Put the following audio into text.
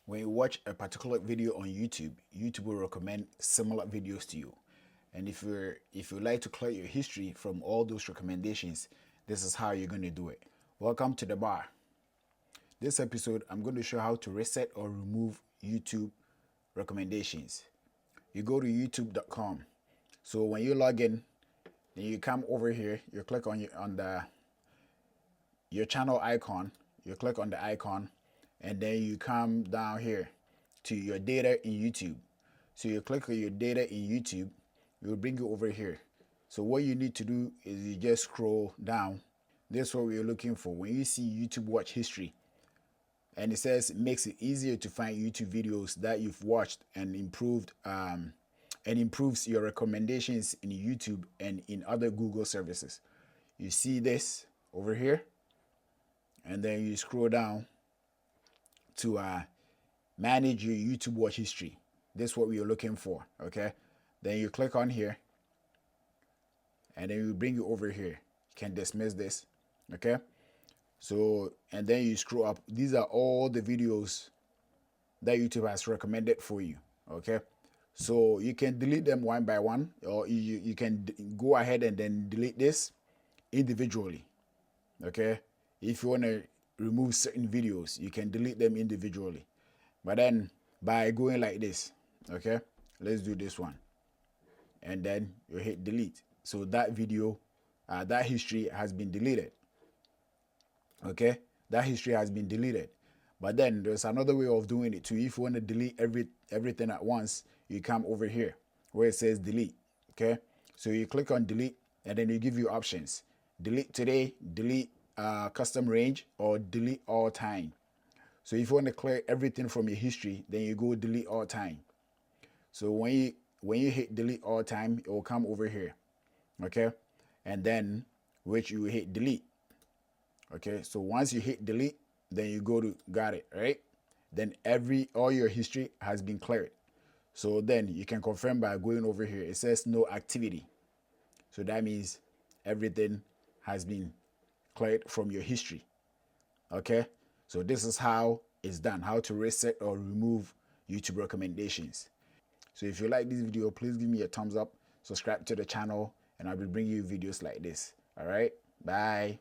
When you watch a particular video on YouTube, YouTube will recommend similar videos to you. And if you like to clear your history from all those recommendations, this is how you're going to do it. Welcome to the bar. This episode, I'm going to show how to reset or remove YouTube recommendations. You go to youtube.com. So when you log in, then you come over here, you click on your channel icon, you click on the icon, and then you come down here to your data in YouTube. So you click on your data in YouTube, it will bring you over here. So what you need to do is you just scroll down. This is what we're looking for. When you see YouTube watch history, and it says it makes it easier to find YouTube videos that you've watched and improved and improves your recommendations in YouTube and in other Google services. You see this over here, and then you scroll down to manage your YouTube watch history. This is what we are looking for, okay? Then you click on here, and then we bring you over here. You can dismiss this, okay? So, and then you scroll up. These are all the videos that YouTube has recommended for you, okay? So you can delete them one by one, or you can go ahead and then delete this individually, okay? If you want to remove certain videos, you can delete them individually. But then by going like this, okay? Let's do this one. And then you hit delete. So that video, that history has been deleted. Okay, that history has been deleted. But then there's another way of doing it too. If you want to delete everything at once, you come over here where it says delete. Okay, so you click on delete, and then you give you options: delete today, delete custom range, or delete all time. So if you want to clear everything from your history, then you go delete all time. So when you hit delete all time, it will come over here. Okay, and then which you hit delete. Okay, so once you hit delete, then you go to got it, right? Then all your history has been cleared. So then you can confirm by going over here. It says no activity. So that means everything has been cleared from your history. Okay, so this is how it's done, how to reset or remove YouTube recommendations. So if you like this video, please give me a thumbs up, subscribe to the channel, and I'll be bringing you videos like this. All right, bye.